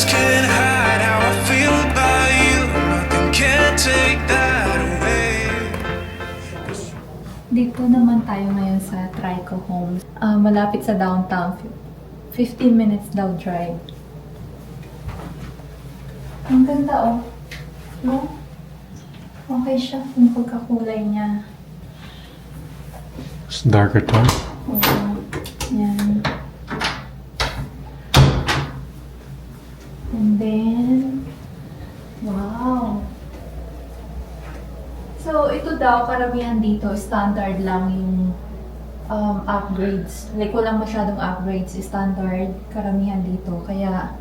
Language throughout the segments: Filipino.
words can hide how I feel about you. Nothing can take that away. Dito naman tayo ngayon sa Trico Homes. Malapit sa downtown. 15 minutes daw drive. Ang ganda oh. No? Okay siya yung pagkakulay niya. It's darker tone. Oo. Yan. And then, wow. So, ito daw, karamihan dito, standard lang yung upgrades. Like, walang masyadong upgrades. Standard, karamihan dito. Kaya,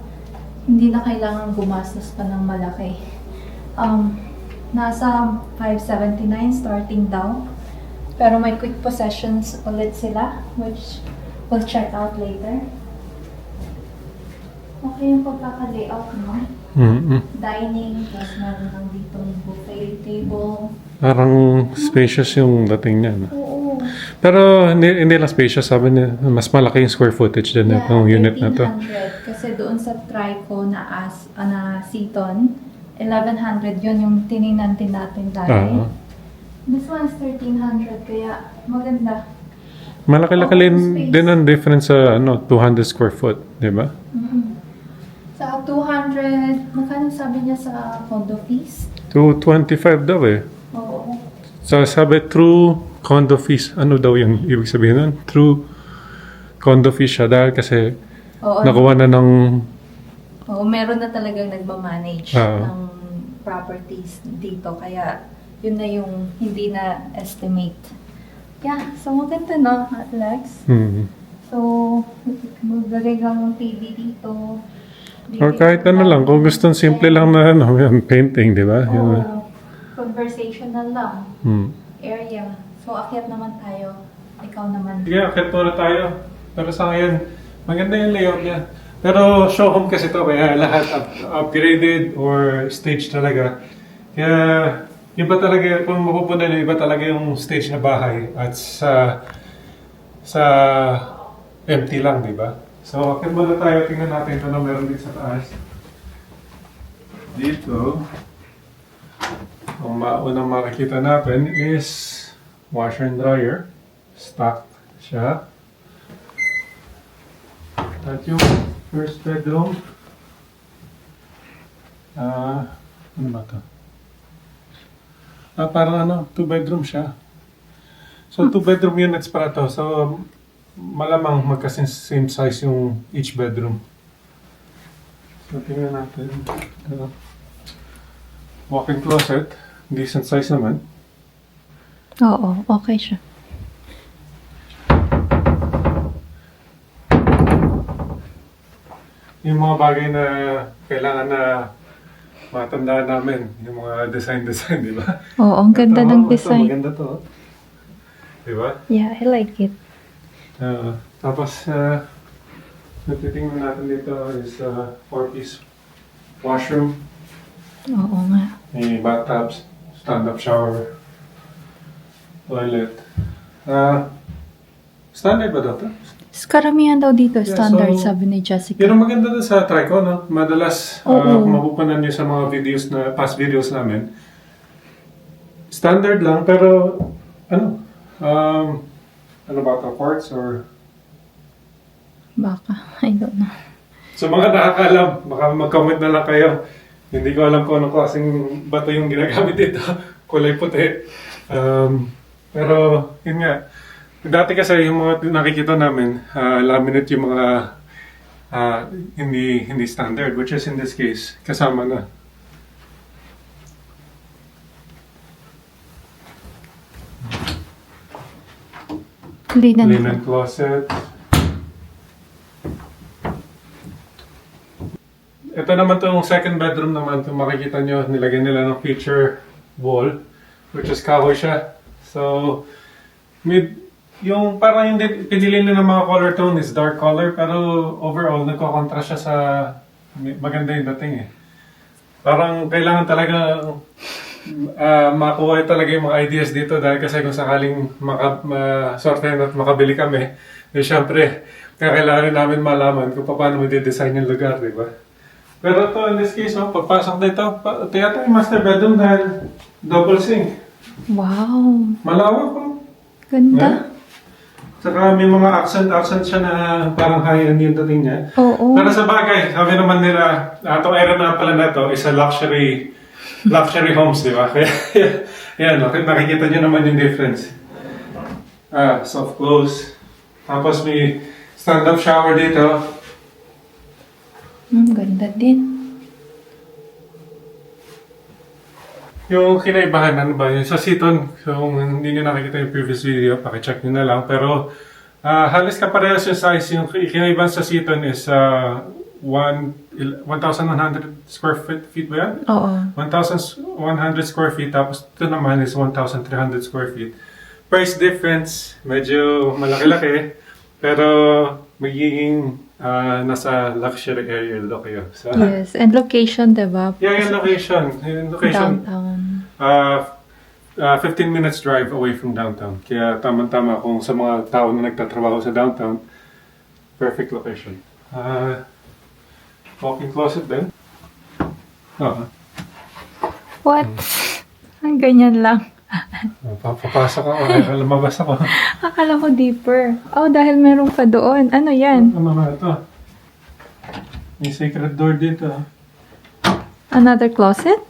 hindi na kailangan gumastos pa ng malaki. Nasa 579 starting daw. Pero may quick possessions ulit sila, which we'll check out later. Okay yung pagkaka-layout mo. Dining, tapos meron lang dito buffet table. Parang spacious yung dating niya. No? Oo. Pero hindi lang spacious. Sabi niya, mas malaki yung square footage din ng unit na to. 1,300. Kasi doon sa Trico na Seaton, 1,100 yun yung tinignan din natin dati. This one's 1,300, kaya maganda. Malaki-laki Space. din ang difference sa 200 square foot, di ba? Sa 200, magkano sabi niya sa condo fees? 225 daw eh. Oo. So sabi true condo fees, ano daw yung ibig sabihin nun? True condo fees siya dahil kasi Oo. nakuha na ng Oo, meron na talagang nagmamanage ng properties dito. Kaya, yun na yung hindi na estimate. Yeah, so maganda no, Alex? So, maglagay lang ng TV dito. Or kahit ano lang, kung gustong simple lang na yung painting, di ba? Oo, conversational lang. Area. So, akyat naman tayo. Ikaw naman. Sige, akit muna tayo. Pero sa ngayon, maganda yung layout niya. Pero show home kasi to, kaya lahat upgraded or stage talaga. Kaya iba talaga, kung mapupunan iba talaga yung stage na bahay at sa empty lang, di ba? So, akit muna tayo, tingnan natin ito na meron din sa taas. Dito, ang unang makikita natin is washer and dryer. Stock siya. At yung first bedroom, ano ba ito? Parang 2 bedroom siya. So 2 bedroom units para to. So malamang same size yung each bedroom. So tingnan natin. Walk-in closet, decent size naman. Oo, okay siya. Yung mga bagay na kailangan na matandaan namin, yung mga design, di ba? Oo, ang ganda ng design. Ito, maganda to. Di ba? Yeah, I like it. Tapos, natitingnan natin dito is 4-piece washroom. Oo nga. May bathtubs, stand-up shower, toilet. Standard ba daw ito? Karamihan daw dito, Yeah, standard, so, sabi ni Jessica. Yun ang maganda doon sa Trico, no? Madalas, kung mapupunan nyo sa mga videos na, past videos namin, standard lang, pero, ano ba ito, quartz or? Baka, I don't know. So mga nakakaalam, baka mag-comment na lang kayo. Hindi ko alam kung anong klaseng bato yung ginagamit dito. Kulay puti. Pero, yun nga. Dati kasi yung mga nakikita namin, laminate yung mga hindi standard, which is in this case, kasama na. Linen closet. Ito naman itong second bedroom naman, kung makikita nyo, nilagyan nila ng feature wall, which is kahoy siya. So, yung parang hindi pinili nila ng mga color tone is dark color, pero overall, nagko-contrast siya sa maganda yung dating eh. Parang kailangan talaga makuha talaga yung mga ideas dito dahil kasi kung sakaling sortehan at makabili kami, eh syempre, kailangan namin malaman kung paano mo i-design yung lugar, di ba? Pero to, in this case, pagpasok dito, tiyata yung master bedroom dahil double sink. Wow. Malawak po. Ganda. Saka may mga accent siya na parang high-end yung dating niya. Oo. Pero sa bagay, sabi naman nila, itong area na pala na to is a luxury homes, di ba? Kaya, yan, nakikita niyo naman yung difference. Soft close. Tapos may stand-up shower dito. Ganda din. Yung kinaibahan, ano ba, yung sa Seaton, so kung hindi nyo nakikita yung previous video, pakicheck nyo na lang. Pero halos kaparehas yung size. Yung kinaibahan sa Seaton is 1,100 square feet ba yan? Oo. 1,100 square feet, tapos ito naman is 1,300 square feet. Price difference, medyo malaki-laki, pero magiging nasa luxury area daw kayo. So, Yes. And location, diba? yeah, yung location. Downtown. 15 minutes drive away from downtown. Kaya tama-tama kung sa mga tao na nagtatrabaho sa downtown, perfect location. Walk-in closet din. What? Ang ganyan lang. Papasok ako, lumabas ako. Akala ko deeper. Oh, dahil meron pa doon. Ano yan? Ano ba ito? May secret door dito. Another closet?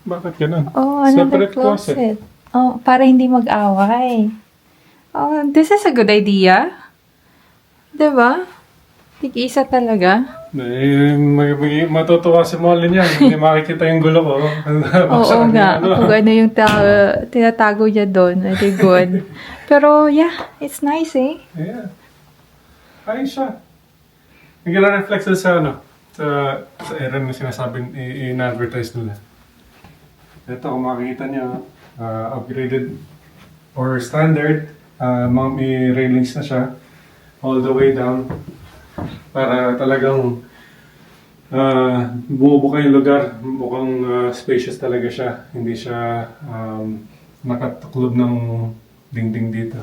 Bakit ganun? Oh, another Separate closet. Oh, para hindi mag-away. Oh, this is a good idea. Diba? Tig-isa talaga. Matutuwa si Molly niyan. Hindi makikita yung gulo ko. Oo nga. Kung ano yung tinatago niya doon. I think good. Pero yeah, it's nice eh. Yeah. Ayos siya. Nag-reflect sa sa era na sinasabi, in-advertise nila. Ito, kung makikita niyo, upgraded or standard, may railings na siya all the way down para talagang bumubuka yung lugar. Mukhang spacious talaga siya. Hindi siya nakatuklog ng dingding dito.